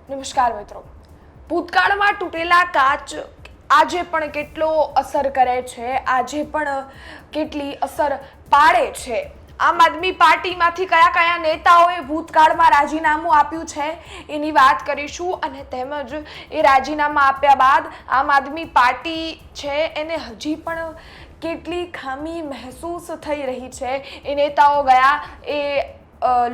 નમસ્કાર મિત્રો. ભૂતકાળમાં તૂટેલા કાચ આજે પણ કેટલો અસર કરે છે, આજે પણ કેટલી અસર પાડે છે. આમ આદમી પાર્ટીમાંથી કયા કયા નેતાઓએ ભૂતકાળમાં રાજીનામું આપ્યું છે એની વાત કરીશું, અને તેમજ એ રાજીનામા આપ્યા બાદ આમ આદમી પાર્ટી છે એને હજી પણ કેટલી ખામી મહેસૂસ થઈ રહી છે. એ નેતાઓ ગયા, એ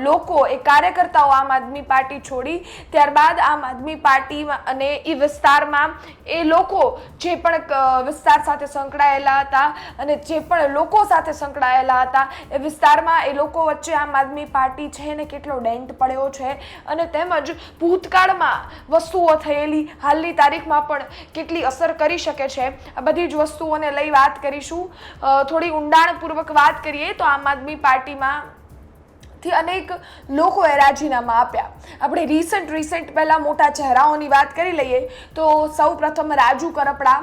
લોકો, એ કાર્યકર્તાઓ આમ આદમી પાર્ટી છોડી ત્યારબાદ આમ આદમી પાર્ટીમાં અને એ વિસ્તારમાં એ લોકો જે પણ વિસ્તાર સાથે સંકળાયેલા હતા અને જે પણ લોકો સાથે સંકળાયેલા હતા એ વિસ્તારમાં એ લોકો વચ્ચે આમ આદમી પાર્ટી છે એને કેટલો ડેન્ટ પડ્યો છે, અને તેમજ ભૂતકાળમાં વસ્તુઓ થયેલી હાલની તારીખમાં પણ કેટલી અસર કરી શકે છે. આ બધી જ વસ્તુઓને લઈ વાત કરીશું. થોડી ઊંડાણપૂર્વક વાત કરીએ તો આમ આદમી પાર્ટીમાં થી અનેક લોકોએ રાજીનામા આપ્યા. આપણે રિસેન્ટ પહેલા મોટા ચહેરાઓની વાત કરી લઈએ તો સૌ પ્રથમ રાજુ કરપડા,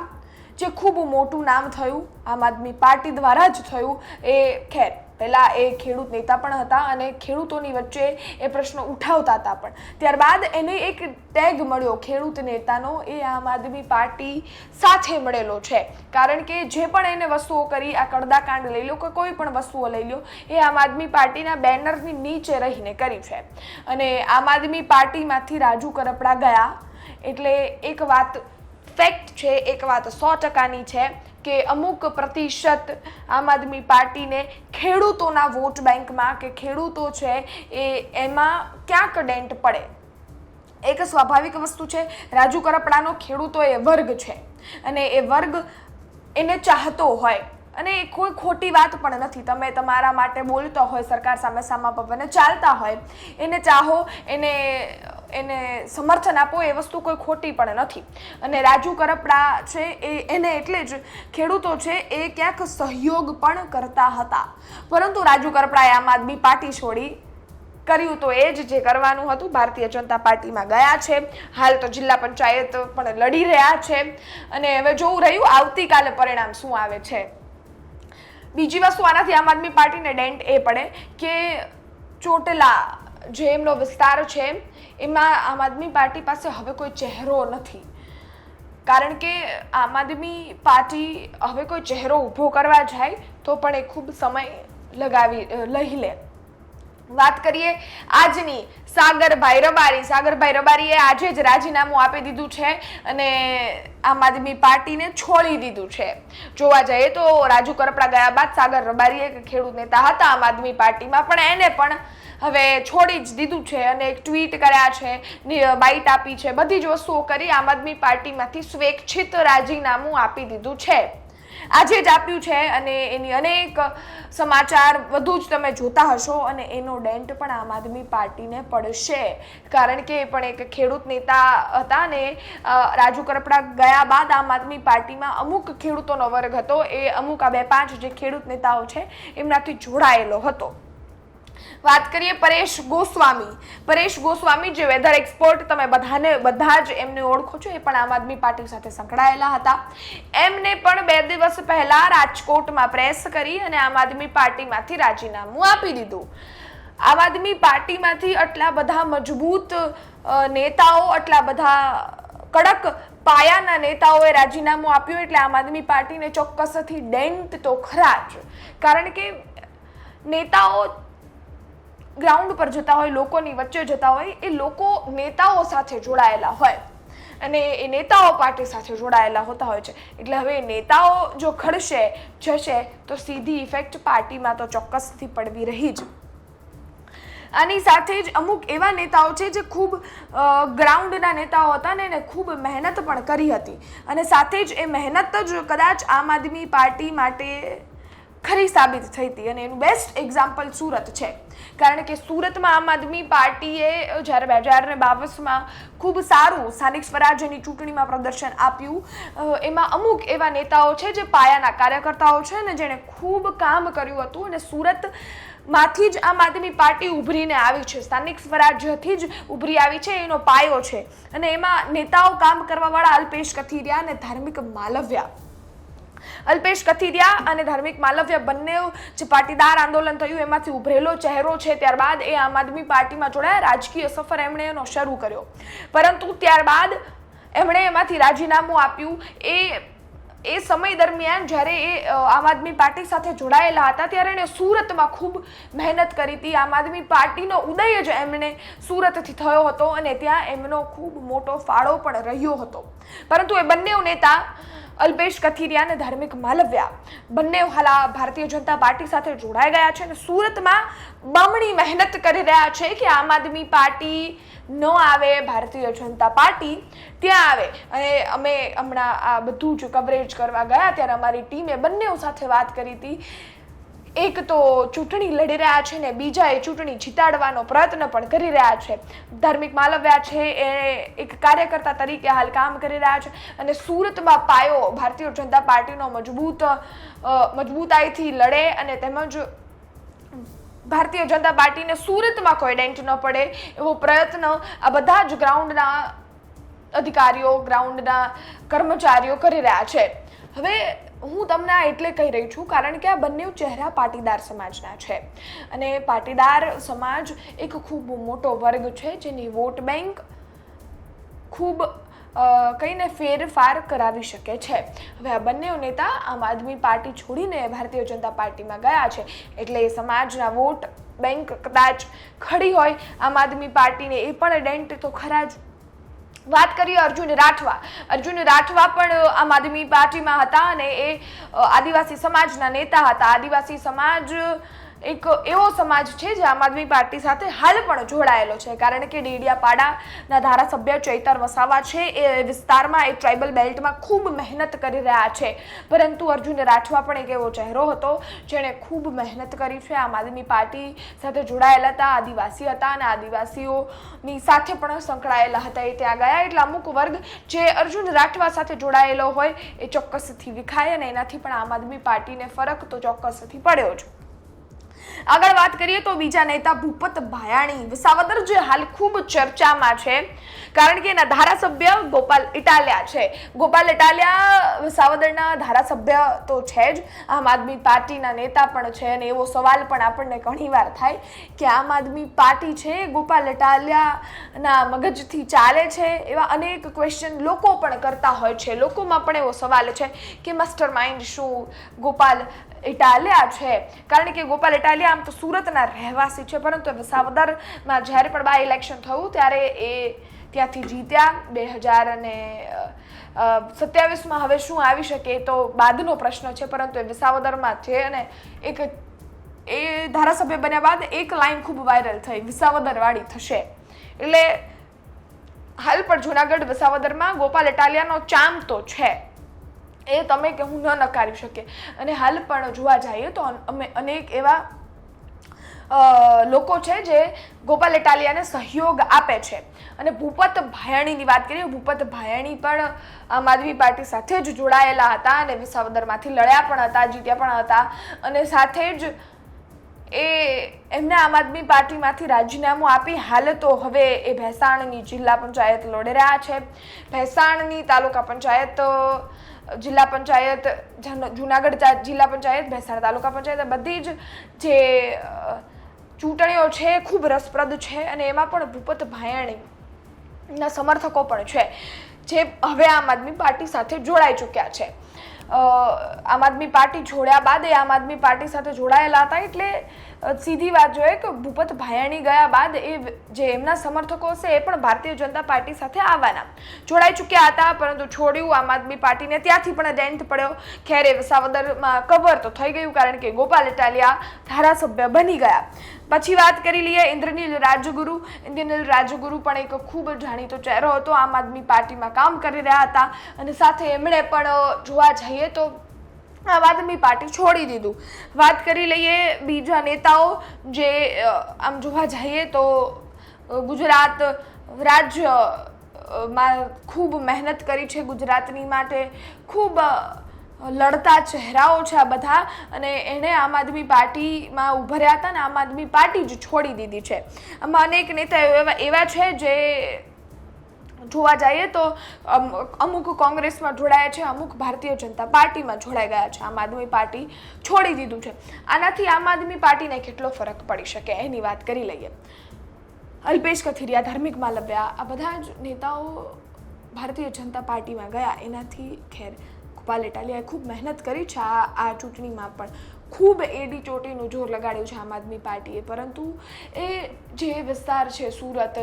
જે ખૂબ મોટું નામ થયું આમ આદમી પાર્ટી દ્વારા જ થયું. એ ખેર પહેલા એ ખેડૂત નેતા પણ હતા અને ખેડૂતોની વચ્ચે એ પ્રશ્નો ઉઠાવતા હતા, પણ ત્યારબાદ એને એક ટેગ મળ્યો ખેડૂત નેતાનો, એ આમ આદમી પાર્ટી સાથે મળેલો છે. કારણ કે જે પણ એને વસ્તુઓ કરી, આ કડદાકાંડ લઈ લો કે કોઈ પણ વસ્તુઓ લઈ લો, એ આમ આદમી પાર્ટીના બેનરની નીચે રહીને કરી છે. અને આમ આદમી પાર્ટીમાંથી રાજુ કરપડા ગયા એટલે એક વાત ફેક્ટ છે, એક વાત 100%ની છે કે અમુક પ્રતિશત આમ આદમી પાર્ટીને ખેડૂતોના વોટ બેંકમાં કે ખેડૂતો છે એમાં ક્યાંક ડેન્ટ પડે. એક સ્વાભાવિક વસ્તુ છે. રાજુ કરપડાનો ખેડૂતો એ વર્ગ છે અને એ વર્ગ એને ચાહતો હોય, અને એ કોઈ ખોટી વાત પણ નથી. તમે તમારા માટે બોલતા હોય, સરકાર સામે સામા પવને ચાલતા હોય, એને ચાહો, એને સમર્થન આપો, એ વસ્તુ કોઈ ખોટી પણ નથી. અને રાજુ કરપડા છે એને એટલે જ ખેડૂતો છે એ ક્યાંક સહયોગ પણ કરતા હતા. પરંતુ રાજુ કરપડાએ આમ આદમી પાર્ટી છોડી કર્યું તો એ જ જે કરવાનું હતું, ભારતીય જનતા પાર્ટીમાં ગયા છે. હાલ તો જિલ્લા પંચાયત પણ લડી રહ્યા છે અને હવે જોવું રહ્યું આવતીકાલે પરિણામ શું આવે છે. બીજી વસ્તુ આનાથી આમ આદમી પાર્ટીને ડેન્ટ એ પડે કે ચોટીલા જે એમનો વિસ્તાર છે એમાં આમ આદમી પાર્ટી પાસે હવે કોઈ ચહેરો નથી. કારણ કે આમ આદમી પાર્ટી હવે કોઈ ચહેરો ઊભો કરવા જાય તો પણ એ ખૂબ સમય લઈ લે. વાત કરીએ આજની, સાગરભાઈ રબારીએ આજે જ રાજીનામું આપી દીધું છે અને આમ આદમી પાર્ટીને છોડી દીધું છે. જોવા જઈએ તો રાજુ કરપડા ગયા બાદ સાગર રબારીએ ખેડૂત નેતા હતા આમ આદમી પાર્ટીમાં, પણ એને પણ હવે છોડી જ દીધું છે અને એક ટ્વીટ કર્યા છે, બાઇટ આપી છે, બધી જ વસ્તુઓ કરી આમ આદમી પાર્ટીમાંથી સ્વેચ્છિત રાજીનામું આપી દીધું છે. આજે જ આપ્યું છે અને એની અનેક સમાચાર વધુ જ તમે જોતા હશો અને એનો ડેન્ટ પણ આમ આદમી પાર્ટીને પડશે. કારણ કે એ પણ એક ખેડૂત નેતા હતા ને રાજુ કરપડા ગયા બાદ આમ આદમી પાર્ટીમાં અમુક ખેડૂતોનો વર્ગ હતો, એ અમુક આ 2-5 જે ખેડૂત નેતાઓ છે એમનાથી જોડાયેલો હતો. વાત કરીએ પરેશ ગોસ્વામી જે વેધર એક્સપર્ટ, તમે બધા જ એમને ઓળખો છો, એ પણ આમ આદમી પાર્ટી સાથે સંકળાયેલા હતા. એમને પણ 2 દિવસ પહેલા રાજકોટમાં પ્રેસ કરી અને આમ આદમી પાર્ટીમાંથી રાજીનામું આપી દીધું. આમ આદમી પાર્ટીમાંથી આટલા બધા મજબૂત નેતાઓ, આટલા બધા કડક પાયાના નેતાઓએ રાજીનામું આપ્યું એટલે આમ આદમી પાર્ટીને ચોક્કસથી ડેન્ટ તો ખરા જ. કારણ કે નેતાઓ ગ્રાઉન્ડ પર જતા હોય, લોકોની વચ્ચે જતા હોય, એ લોકો નેતાઓ સાથે જોડાયેલા હોય અને એ નેતાઓ પાર્ટી સાથે જોડાયેલા હોતા હોય છે. એટલે હવે નેતાઓ જો ખડશે જશે તો સીધી ઇફેક્ટ પાર્ટીમાં તો ચોક્કસથી પડવી રહી જ. આની સાથે જ અમુક એવા નેતાઓ છે જે ખૂબ ગ્રાઉન્ડના નેતાઓ હતા ને એને ખૂબ મહેનત પણ કરી હતી અને સાથે જ એ મહેનત જ કદાચ આમ આદમી પાર્ટી માટે ખરી સાબિત થઈ હતી. અને એનું બેસ્ટ એક્ઝામ્પલ સુરત છે. કારણ કે સુરતમાં આમ આદમી પાર્ટીએ જ્યારે 2022માં ખૂબ સારું સ્થાનિક સ્વરાજ્યની ચૂંટણીમાં પ્રદર્શન આપ્યું. એમાં અમુક એવા નેતાઓ છે જે પાયાના કાર્યકર્તાઓ છે ને જેણે ખૂબ કામ કર્યું હતું અને સુરતમાંથી જ આમ આદમી પાર્ટી ઉભરીને આવી છે, સ્થાનિક સ્વરાજ્યથી જ ઉભરી આવી છે, એનો પાયો છે. અને એમાં નેતાઓ કામ કરવાવાળા અલ્પેશ કથિરિયા અને ધાર્મિક માલવ્યા, અલ્પેશ કથિરિયા અને ધાર્મિક માલવ્ય બંને જે પાટીદાર આંદોલન થયું એમાંથી ઉભરેલો ચહેરો છે, ત્યારબાદ એ આમ આદમી પાર્ટીમાં જોડાયા, રાજકીય સફર એમણે એનો શરૂ કર્યો, પરંતુ ત્યારબાદ એમણે એમાંથી રાજીનામું આપ્યું. એ સમય દરમિયાન જ્યારે એ આમ આદમી પાર્ટી સાથે જોડાયેલા હતા ત્યારે એણે સુરતમાં ખૂબ મહેનત કરી હતી. આમ આદમી પાર્ટીનો ઉદય જ એમણે સુરતથી થયો હતો અને ત્યાં એમનો ખૂબ મોટો ફાળો પણ રહ્યો હતો. પરંતુ એ બંને નેતા અલ્પેશ કથિરિયા અને ધાર્મિક માલવ્યા બંને હાલ ભારતીય જનતા પાર્ટી સાથે જોડાઈ ગયા છે અને સુરતમાં બમણી મહેનત કરી રહ્યા છે કે આમ આદમી પાર્ટી ન આવે, ભારતીય જનતા પાર્ટી ત્યાં આવે. અને અમે હમણાં આ બધું જ કવરેજ કરવા ગયા ત્યારે અમારી ટીમે બંને સાથે વાત કરી હતી. એક તો ચૂંટણી લડી રહ્યા છે ને બીજા એ ચૂંટણી જીતાડવાનો પ્રયત્ન પણ કરી રહ્યા છે. ધાર્મિક માલવ્યા છે એ એક કાર્યકર્તા તરીકે હાલ કામ કરી રહ્યા છે અને સુરતમાં પાયો ભારતીય જનતા પાર્ટીનો મજબૂતાઈથી લડે અને તેમજ ભારતીય જનતા પાર્ટીને સુરતમાં કોઈ ડેન્ટ ન પડે એવો પ્રયત્ન આ બધા જ ગ્રાઉન્ડના અધિકારીઓ, ગ્રાઉન્ડના કર્મચારીઓ કરી રહ્યા છે. હવે હું તમને આ એટલે કહી રહી છું કારણ કે આ બંને ચહેરા પાટીદાર સમાજના છે અને પાટીદાર સમાજ એક ખૂબ મોટો વર્ગ છે જેની વોટ બેંક ખૂબ કહીને ફેરફાર કરાવી શકે છે. હવે આ બંને નેતા આમ આદમી પાર્ટી છોડીને ભારતીય જનતા પાર્ટીમાં ગયા છે એટલે એ સમાજના વોટ બેંક કદાચ ખડી હોય આમ આદમી પાર્ટીને એ પણ ડેન્ટ તો ખરા જ. વાત કરીએ અર્જુન રાઠવા પણ આમ આદમી પાર્ટીમાં હતા અને એ આદિવાસી સમાજના નેતા હતા. આદિવાસી સમાજ એક એવો સમાજ છે જે આમ આદમી પાર્ટી સાથે હાલ પણ જોડાયેલો છે કારણ કે ડેડિયાપાડાના ધારાસભ્ય ચૈતર વસાવા છે એ વિસ્તારમાં, એ ટ્રાઇબલ બેલ્ટમાં ખૂબ મહેનત કરી રહ્યા છે. પરંતુ અર્જુન રાઠવા પણ એક એવો ચહેરો હતો જેણે ખૂબ મહેનત કરી છે, આમ આદમી પાર્ટી સાથે જોડાયેલા હતા, આદિવાસી હતા અને આદિવાસીઓની સાથે પણ સંકળાયેલા હતા. એ ત્યાં ગયા એટલે અમુક વર્ગ જે અર્જુન રાઠવા સાથે જોડાયેલો હોય એ ચોક્કસથી વિખાય અને એનાથી પણ આમ આદમી પાર્ટીને ફરક તો ચોક્કસથી પડ્યો છે. આગળ વાત કરીએ તો બીજા નેતા ભૂપત ભાયાણી વિસાવદર જે હાલ ખૂબ ચર્ચામાં છે કારણ કે એના ધારાસભ્ય ગોપાલ ઇટાલિયા છે. ગોપાલ ઇટાલિયા વિસાવદરના ધારાસભ્ય તો છે જ, આમ આદમી પાર્ટીના નેતા પણ છે અને એવો સવાલ પણ આપણને ઘણીવાર થાય કે આમ આદમી પાર્ટી છે ગોપાલ ઇટાલિયાના મગજથી ચાલે છે, એવા અનેક ક્વેશ્ચન લોકો પણ કરતા હોય છે. લોકોમાં પણ એવો સવાલ છે કે માસ્ટર માઇન્ડ શું ગોપાલ ઇટાલિયા છે કારણ કે ગોપાલ ઇટાલિયા આમ તો સુરતના રહેવાસી છે પરંતુ વિસાવદરમાં જ્યારે પણ બાય ઇલેક્શન થયું ત્યારે એ ત્યાંથી જીત્યા. 2027માં હવે શું આવી શકે તો બાદનો પ્રશ્ન છે પરંતુ એ વિસાવદરમાં છે અને એક એ ધારાસભ્ય બન્યા બાદ એક લાઈન ખૂબ વાયરલ થઈ, વિસાવદરવાળી થશે. એટલે હાલ પણ જુનાગઢ વિસાવદરમાં ગોપાલ ઇટાલિયાનો ચામ તો છે, એ તમે કે હું ન નકારી શકે. અને હાલ પણ જોવા જઈએ તો અમે અનેક એવા લોકો છે જે ગોપાલ ઇટાલિયાને સહયોગ આપે છે. અને ભૂપત ભાયાણીની વાત કરીએ, ભૂપત ભાયાણી પણ આમ આદમી પાર્ટી સાથે જ જોડાયેલા હતા અને વિસાવદરમાંથી લડ્યા પણ હતા, જીત્યા પણ હતા અને સાથે જ એમને આમ આદમી પાર્ટીમાંથી રાજીનામું આપી હાલ તો હવે એ ભેસાણની જિલ્લા પંચાયત લડી રહ્યા છે. ભેસાણની તાલુકા પંચાયત, જિલ્લા પંચાયત, જુનાગઢ જિલ્લા પંચાયત, ભેસાણ તાલુકા પંચાયત બધી જ જે ચૂંટણીઓ છે ખૂબ રસપ્રદ છે અને એમાં પણ ભૂપત ભાયાણીના સમર્થકો પણ છે જે હવે આમ આદમી પાર્ટી સાથે જોડાઈ ચૂક્યા છે. આમ આદમી પાર્ટી જોડ્યા બાદ એ આમ આદમી પાર્ટી સાથે જોડાયેલા હતા એટલે સીધી વાત જોઈએ કે ભૂપત ભાયાણી ગયા બાદ એ જે એમના સમર્થકો છે એ પણ ભારતીય જનતા પાર્ટી સાથે આવવાના જોડાઈ ચૂક્યા હતા પરંતુ છોડ્યું આમ આદમી પાર્ટીને. ત્યાંથી પણ ડેન્ટ પડ્યો. ખેર એ વિસાવદરમાં કવર તો થઈ ગયું કારણ કે ગોપાલ ઇટાલિયા ધારાસભ્ય બની ગયા. પછી વાત કરી લઈએ ઇન્દ્રનીલ રાજગુરુ. ઇન્દ્રનીલ રાજગુરુ પણ એક ખૂબ જાણીતો ચહેરો હતો, આમ આદમી પાર્ટીમાં કામ કરી રહ્યા હતા અને સાથે એમણે પણ જોવા જઈએ તો આમ આદમી પાર્ટી છોડી દીધું. વાત કરી લઈએ બીજા નેતાઓ જે આમ જોવા જઈએ તો ગુજરાત રાજ્યમાં ખૂબ મહેનત કરી છે, ગુજરાતની માટે ખૂબ લડતા ચહેરાઓ છે આ બધા અને એને આમ આદમી પાર્ટીમાં ઉભર્યા હતા ને આમ આદમી પાર્ટી જ છોડી દીધી છે. આમાં અનેક નેતાઓ એવા છે જે જોવા જઈએ તો અમુક કોંગ્રેસમાં જોડાયા છે, અમુક ભારતીય જનતા પાર્ટીમાં જોડાઈ ગયા છે, આમ આદમી પાર્ટી છોડી દીધું છે. આનાથી આમ આદમી પાર્ટીને કેટલો ફરક પડી શકે એની વાત કરી લઈએ. અલ્પેશ કથિરિયા, ધાર્મિક માલવ્યા, આ બધા જ નેતાઓ ભારતીય જનતા પાર્ટીમાં ગયા. એનાથી ખેર ગોપાલ ઇટાલિયાએ ખૂબ મહેનત કરી છે આ ચૂંટણીમાં, પણ ખૂબ એડી ચોટીનું જોર લગાડ્યું છે આમ આદમી પાર્ટીએ. પરંતુ એ જે વિસ્તાર છે સુરત,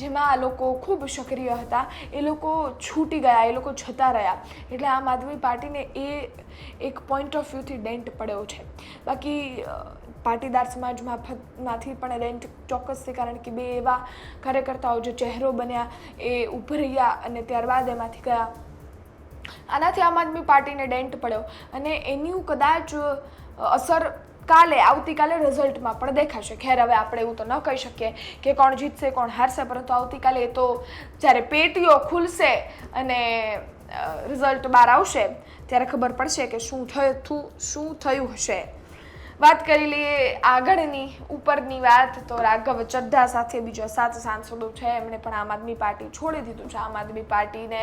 જેમાં આ લોકો ખૂબ સક્રિય હતા, એ લોકો છૂટી ગયા, એ લોકો જતા રહ્યા. એટલે આમ આદમી પાર્ટીને એ એક પોઈન્ટ ઓફ વ્યૂથી ડેન્ટ પડ્યો છે. બાકી પાટીદાર સમાજમાંથી પણ ડેન્ટ ચોક્કસથી, કારણ કે બે એવા કાર્યકર્તાઓ જે ચહેરો બન્યા એ ઉભર્યા અને ત્યારબાદ એમાંથી ગયા. આનાથી આમ આદમી પાર્ટીને ડેન્ટ પડ્યો અને એનું કદાચ અસર આવતીકાલે રિઝલ્ટમાં પણ દેખાશે. ખેર હવે આપણે એવું તો ન કહી શકીએ કે કોણ જીતશે કોણ હારશે, પરંતુ આવતીકાલે એ તો જ્યારે પેટીઓ ખુલશે અને રિઝલ્ટ બહાર આવશે ત્યારે ખબર પડશે કે શું થયું હશે. વાત કરી લઈએ આગળની ઉપરની વાત, તો રાઘવ ચડ્ઢા સાથે બીજા 7 સાંસદો છે, એમણે પણ આમ આદમી પાર્ટી છોડી દીધું છે. આમ આદમી પાર્ટીને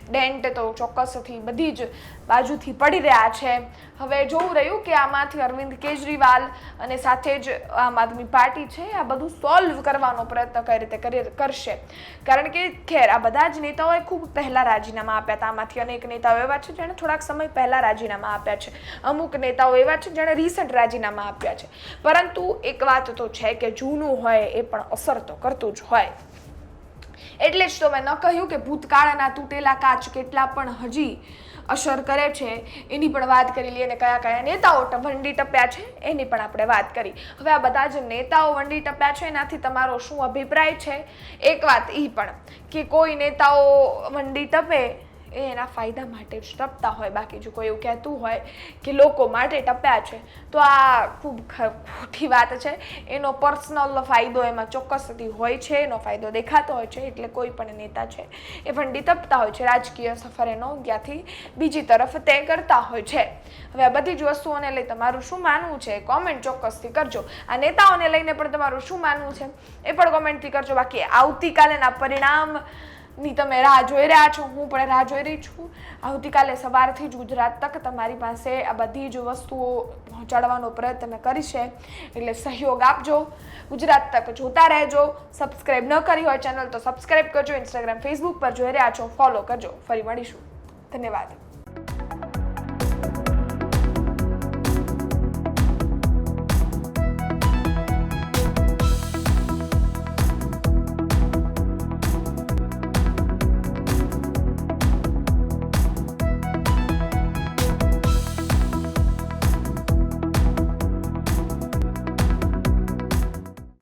ડેન્ટ તો ચોક્કસથી બધી જ બાજુથી પડી રહ્યા છે. હવે જોવું રહ્યું કે આમાંથી અરવિંદ કેજરીવાલ અને સાથે જ આમ આદમી પાર્ટી છે આ બધું સોલ્વ કરવાનો પ્રયત્ન કઈ રીતે કરશે. કારણ કે ખેર આ બધા જ નેતાઓએ ખૂબ પહેલાં રાજીનામા આપ્યા હતા. આમાંથી અનેક નેતાઓ એવા છે જેણે થોડાક સમય પહેલાં રાજીનામા આપ્યા છે, અમુક નેતાઓ એવા છે જેણે રિસન્ટ રાજીનામા આપ્યા છે. પરંતુ એક વાત તો છે કે જૂનું હોય એ પણ અસર તો કરતું જ હોય. એટલે જ તો મેં ન કહ્યું કે ભૂતકાળના તૂટેલા કાચ કેટલા પણ હજી અસર કરે છે, એની પણ વાત કરી લઈએ. અને કયા કયા નેતાઓ વંડી ટપ્યા છે એની પણ આપણે વાત કરી. હવે આ બધા જ નેતાઓ વંડી ટપ્યા છે, એનાથી તમારો શું અભિપ્રાય છે? એક વાત એ પણ કે કોઈ નેતાઓ વંડી ટપે એ એના ફાયદા માટે જ ટપતા હોય. બાકી જો કોઈ એવું કહેતું હોય કે લોકો માટે ટપ્યા છે તો આ ખૂબ ખોટી વાત છે. એનો પર્સનલ ફાયદો એમાં ચોક્કસથી હોય છે, એનો ફાયદો દેખાતો હોય છે. એટલે કોઈ પણ નેતા છે એ વંડી ટપતા હોય છે, રાજકીય સફર એનો ત્યાંથી બીજી તરફ તે કરતા હોય છે. હવે આ બધી જ વસ્તુઓને લઈ તમારું શું માનવું છે કોમેન્ટ ચોક્કસથી કરજો. આ નેતાઓને લઈને પણ તમારું શું માનવું છે એ પણ કોમેન્ટથી કરજો. બાકી આવતીકાલેના પરિણામ ની તમે રાહ જોઈ રહ્યા છો, હું પણ રાહ જોઈ રહી છું. આવતીકાલે સવારથી જ ગુજરાત તક તમારી પાસે આ બધી જ વસ્તુઓ પહોંચાડવાનો પ્રયત્ન કરીશે, એટલે સહયોગ આપજો. ગુજરાત તક જોતા રહેજો. સબસ્ક્રાઈબ ન કરી હોય ચેનલ તો સબસ્ક્રાઈબ કરજો. ઇન્સ્ટાગ્રામ ફેસબુક પર જોઈ રહ્યા છો ફોલો કરજો. ફરી મળીશું. ધન્યવાદ.